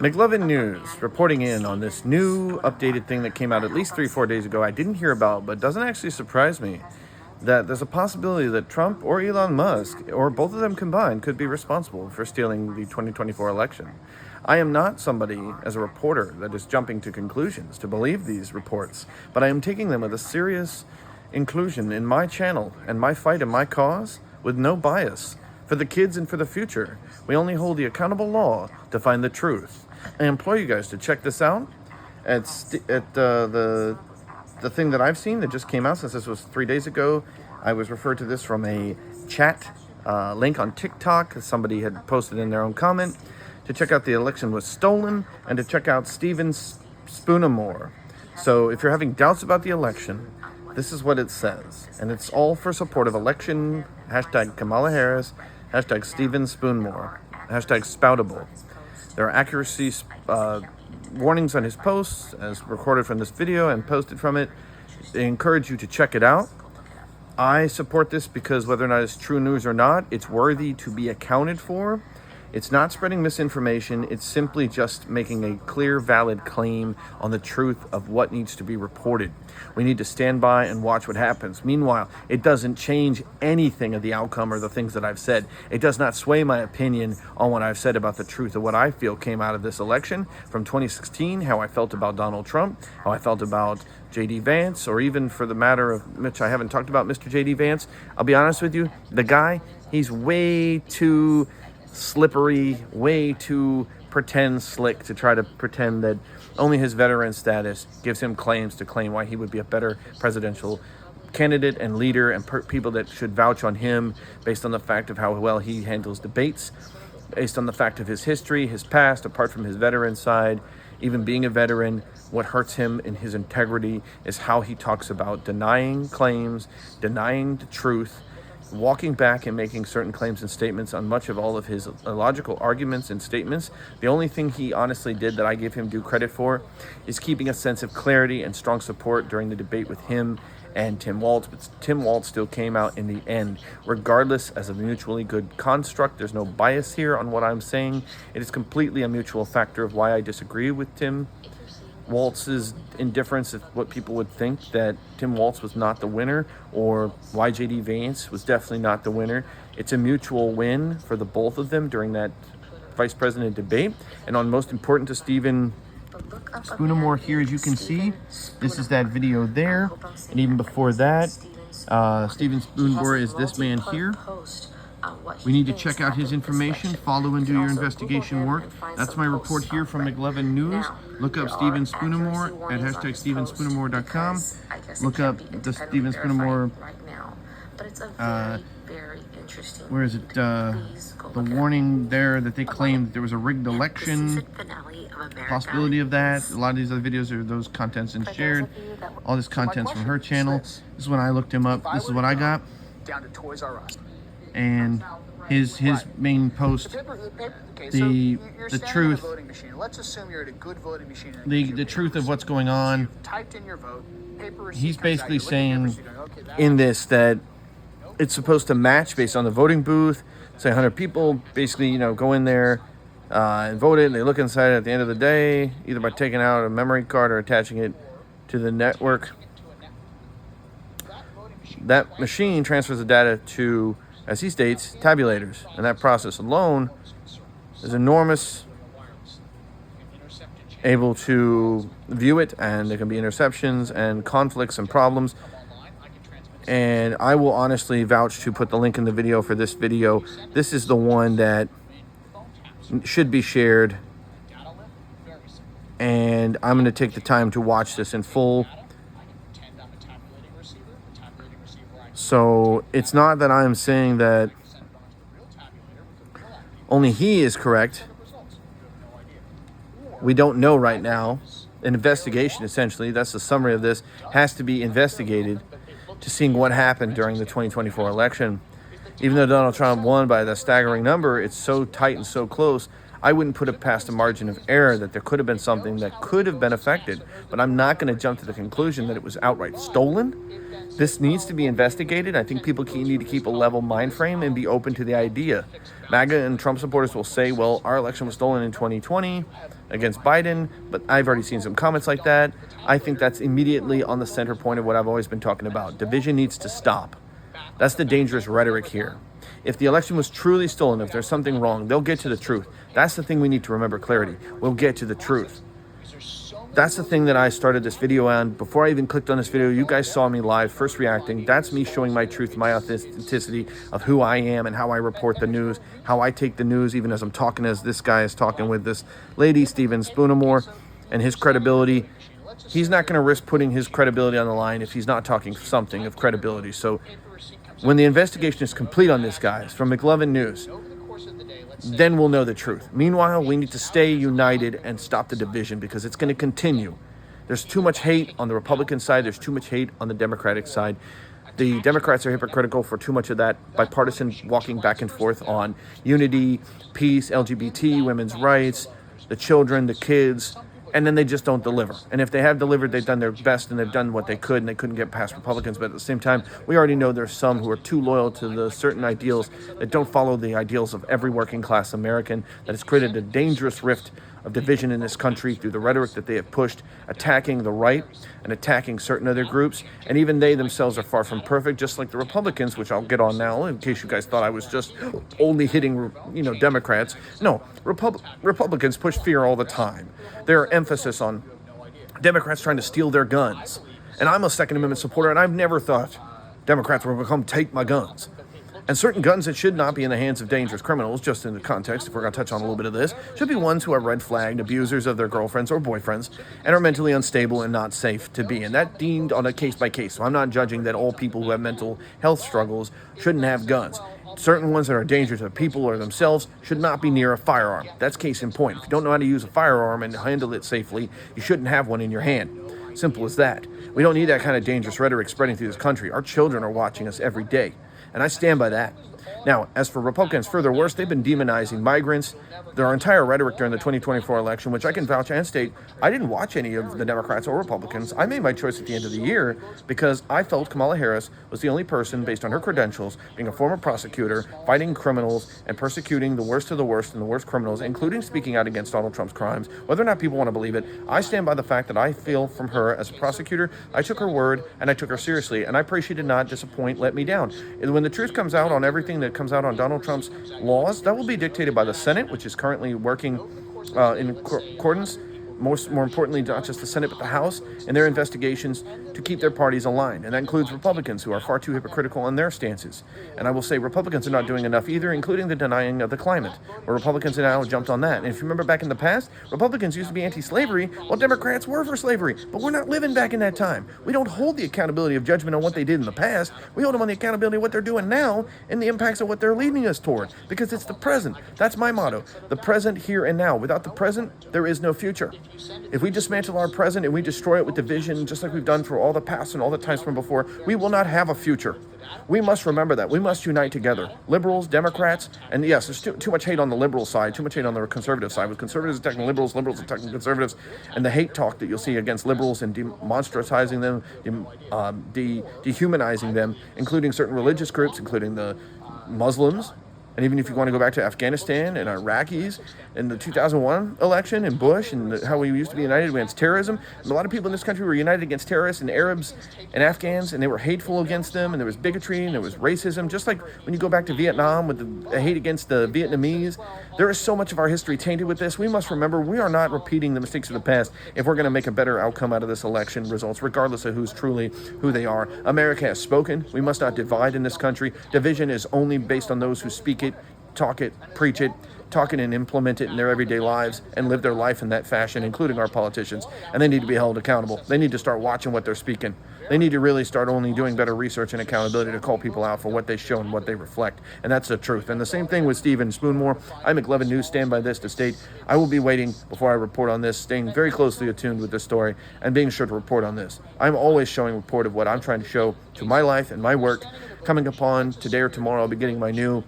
Mcluvin News reporting in on this new updated thing that came out at least 3-4 days ago. I didn't hear about, but doesn't actually surprise me that there's a possibility that Trump or Elon Musk, or both of them combined, could be responsible for stealing the 2024 election. I am not somebody, as a reporter, that is jumping to conclusions to believe these reports, but I am taking them with a serious inclusion in my channel and my fight and my cause with no bias. For the kids and for the future, we only hold the accountable law to find the truth. I implore you guys to check this out at the thing that I've seen that just came out, since this was 3 days ago. I was referred to this from a chat link on TikTok. Somebody had posted in their own comment to check out The Election Was Stolen and to check out Steven Spoonamore. So if you're having doubts about the election, this is what it says. And it's all for support of election, hashtag Kamala Harris, hashtag Steven Spoonamore, hashtag Spoutable. There are accuracy warnings on his posts as recorded from this video and posted from it. They encourage you to check it out. I support this because whether or not it's true news or not, it's worthy to be accounted for. It's not spreading misinformation. It's simply just making a clear, valid claim on the truth of what needs to be reported. We need to stand by and watch what happens. Meanwhile, it doesn't change anything of the outcome or the things that I've said. It does not sway my opinion on what I've said about the truth of what I feel came out of this election from 2016, how I felt about Donald Trump, how I felt about J.D. Vance, or even for the matter of Mitch, I haven't talked about Mr. J.D. Vance. I'll be honest with you, the guy, he's way too slippery, way too pretend slick to try to pretend that only his veteran status gives him claims to claim why he would be a better presidential candidate and leader, and people that should vouch on him based on the fact of how well he handles debates, based on the fact of his history, his past, apart from his veteran side. Even being a veteran, what hurts him in his integrity is how he talks about denying claims, denying the truth, walking back and making certain claims and statements on much of all of his illogical arguments and statements. The only thing he honestly did that I give him due credit for is keeping a sense of clarity and strong support during the debate with him and Tim Walz, but Tim Walz still came out in the end, regardless, as a mutually good construct. There's no bias here on what I'm saying. It is completely a mutual factor of why I disagree with Tim Walz's indifference, if what people would think that Tim Walz was not the winner, or why J.D. Vance was definitely not the winner. It's a mutual win for the both of them during that vice president debate. And on most important to Steven Spoonamore here, as you can see, this is that video there. And even before that, Steven Spoonamore is this man here. We need to check out his information, follow and do your investigation work. That's my report here from Mcluvin News. Look up Steven Spoonamore at hashtag StevenSpoonamore.com. Look up the Steven Spoonamore, where is it, the warning there that they claimed that there was a rigged election, possibility of that. A lot of these other videos are those contents and shared. All this content's from her channel. This is when I looked him up. This is what I got. Down to Toys R Us. And his main post, the truth, let's assume you're at a good voting machine. the truth of what's going on. Typed in your vote. He's basically saying in this that it's supposed to match based on the voting booth. Say 100 people basically, go in there and vote it, and they look inside it at the end of the day, either by taking out a memory card or attaching it to the network. That machine transfers the data to, as he states, tabulators, and that process alone is enormous, able to view it, and there can be interceptions and conflicts and problems. And I will honestly vouch to put the link in the video for this video. This is the one that should be shared, and I'm going to take the time to watch this in full. So it's not that I'm saying that only he is correct. We don't know right now. An investigation, essentially, that's the summary of this, has to be investigated to seeing what happened during the 2024 election. Even though Donald Trump won by the staggering number, it's so tight and so close, I wouldn't put it past a margin of error that there could have been something that could have been affected. But I'm not going to jump to the conclusion that it was outright stolen. This needs to be investigated. I think people need to keep a level mind frame and be open to the idea. MAGA and Trump supporters will say, well, our election was stolen in 2020 against Biden, but I've already seen some comments like that. I think that's immediately on the center point of what I've always been talking about. Division needs to stop. That's the dangerous rhetoric here. If the election was truly stolen, if there's something wrong, they'll get to the truth. That's the thing we need to remember, clarity. We'll get to the truth. That's the thing that I started this video on. Before I even clicked on this video, you guys saw me live, first reacting. That's me showing my truth, my authenticity of who I am and how I report the news, how I take the news, even as I'm talking, as this guy is talking with this lady, Spoonamore, and his credibility. He's not going to risk putting his credibility on the line if he's not talking something of credibility. So when the investigation is complete on this, guys, from Mcluvin News, then we'll know the truth. Meanwhile, we need to stay united and stop the division because it's going to continue. There's too much hate on the Republican side. There's too much hate on the Democratic side. The Democrats are hypocritical for too much of that bipartisan walking back and forth on unity, peace, LGBT, women's rights, the children, the kids, and then they just don't deliver. And if they have delivered, they've done their best and they've done what they could, and they couldn't get past Republicans. But at the same time, we already know there's some who are too loyal to the certain ideals that don't follow the ideals of every working class American, that has created a dangerous rift of division in this country through the rhetoric that they have pushed, attacking the right and attacking certain other groups. And even they themselves are far from perfect, just like the Republicans, which I'll get on now, in case you guys thought I was just only hitting, Democrats. No, Republicans push fear all the time. Their emphasis on Democrats trying to steal their guns. And I'm a Second Amendment supporter, and I've never thought Democrats were going to come take my guns. And certain guns that should not be in the hands of dangerous criminals, just in the context, if we're going to touch on a little bit of this, should be ones who are red flagged, abusers of their girlfriends or boyfriends, and are mentally unstable and not safe to be. And that deemed on a case by case. So I'm not judging that all people who have mental health struggles shouldn't have guns. Certain ones that are a danger to people or themselves should not be near a firearm. That's case in point. If you don't know how to use a firearm and handle it safely, you shouldn't have one in your hand. Simple as that. We don't need that kind of dangerous rhetoric spreading through this country. Our children are watching us every day. And I stand by that. Now, as for Republicans, further worse, they've been demonizing migrants. Their entire rhetoric during the 2024 election, which I can vouch and state, I didn't watch any of the Democrats or Republicans. I made my choice at the end of the year because I felt Kamala Harris was the only person, based on her credentials, being a former prosecutor, fighting criminals and persecuting the worst of the worst and the worst criminals, including speaking out against Donald Trump's crimes. Whether or not people want to believe it, I stand by the fact that I feel from her as a prosecutor, I took her word and I took her seriously, and I pray she did not disappoint, let me down. And when the truth comes out on everything that comes out on Donald Trump's laws, that will be dictated by the Senate, which is currently working in accordance, more importantly, not just the Senate, but the House, and their investigations to keep their parties aligned. And that includes Republicans, who are far too hypocritical in their stances. And I will say Republicans are not doing enough either, including the denying of the climate, where Republicans have now jumped on that. And if you remember back in the past, Republicans used to be anti-slavery, while Democrats were for slavery. But we're not living back in that time. We don't hold the accountability of judgment on what they did in the past. We hold them on the accountability of what they're doing now and the impacts of what they're leading us toward, because it's the present. That's my motto. The present, here and now. Without the present, there is no future. If we dismantle our present and we destroy it with division, just like we've done for all the past and all the times from before, we will not have a future. We must remember that. We must unite together. Liberals, Democrats, and yes, there's too much hate on the liberal side, too much hate on the conservative side, with conservatives attacking liberals, liberals attacking conservatives, and the hate talk that you'll see against liberals and demonstratizing them, dehumanizing them, including certain religious groups, including the Muslims. And even if you want to go back to Afghanistan and Iraqis in the 2001 election and Bush and how we used to be united against terrorism, and a lot of people in this country were united against terrorists and Arabs and Afghans, and they were hateful against them, and there was bigotry and there was racism, just like when you go back to Vietnam with the hate against the Vietnamese. There is so much of our history tainted with this. We must remember we are not repeating the mistakes of the past if we're going to make a better outcome out of this election results, regardless of who's truly who they are. America has spoken. We must not divide in this country. Division is only based on those who speak it, talk it, preach it, talk it and implement it in their everyday lives and live their life in that fashion, including our politicians. And they need to be held accountable. They need to start watching what they're speaking. They need to really start only doing better research and accountability to call people out for what they show and what they reflect. And that's the truth. And the same thing with Stephen Spoonamore. I'm Mcluvin News. Stand by this to state I will be waiting before I report on this, staying very closely attuned with this story and being sure to report on this. I'm always showing report of what I'm trying to show to my life and my work. Coming upon today or tomorrow, I'll be getting my new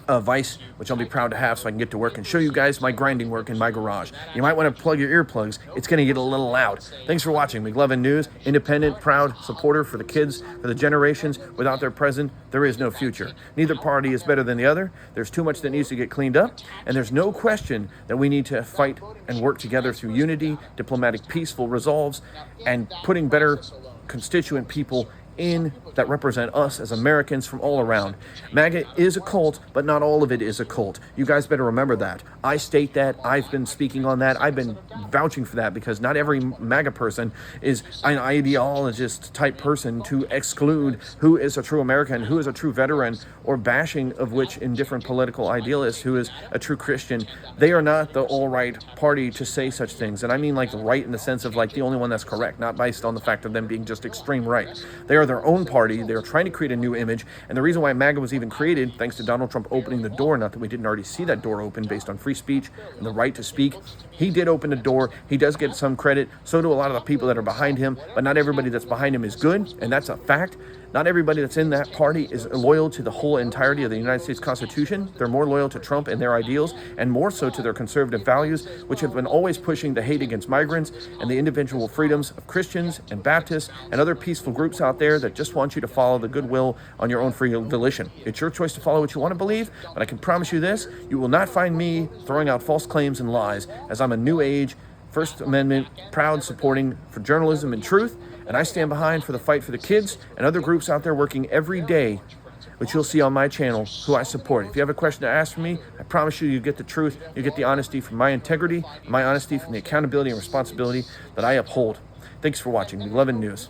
Vice, which I'll be proud to have so I can get to work and show you guys my grinding work in my garage. You might want to plug your earplugs. It's going to get a little loud. Thanks for watching. Mcluvin News, independent, proud supporter for the kids, for the generations. Without their presence, there is no future. Neither party is better than the other. There's too much that needs to get cleaned up, and there's no question that we need to fight and work together through unity, diplomatic, peaceful resolves, and putting better constituent people in that represent us as Americans from all around. MAGA is a cult, but not all of it is a cult. You guys better remember that. I state that. I've been speaking on that. I've been vouching for that because not every MAGA person is an ideologist type person to exclude who is a true American, who is a true veteran, or bashing of which in different political idealists who is a true Christian. They are not the all-right party to say such things. And I mean like right in the sense of like the only one that's correct, not based on the fact of them being just extreme right. They are their own party. They're trying to create a new image. And the reason why MAGA was even created, thanks to Donald Trump opening the door, not that we didn't already see that door open based on free speech and the right to speak. He did open the door. He does get some credit. So do a lot of the people that are behind him. But not everybody that's behind him is good. And that's a fact. Not everybody that's in that party is loyal to the whole entirety of the United States Constitution. They're more loyal to Trump and their ideals, and more so to their conservative values, which have been always pushing the hate against migrants and the individual freedoms of Christians and Baptists and other peaceful groups out there that just want you to follow the goodwill on your own free volition. It's your choice to follow what you want to believe, but I can promise you this, you will not find me throwing out false claims and lies, as I'm a new age, First Amendment, proud supporting for journalism and truth, and I stand behind for the fight for the kids and other groups out there working every day, which you'll see on my channel, who I support. If you have a question to ask me, I promise you, you get the truth, you get the honesty from my integrity, and my honesty from the accountability and responsibility that I uphold. Thanks for watching. Mcluvin News.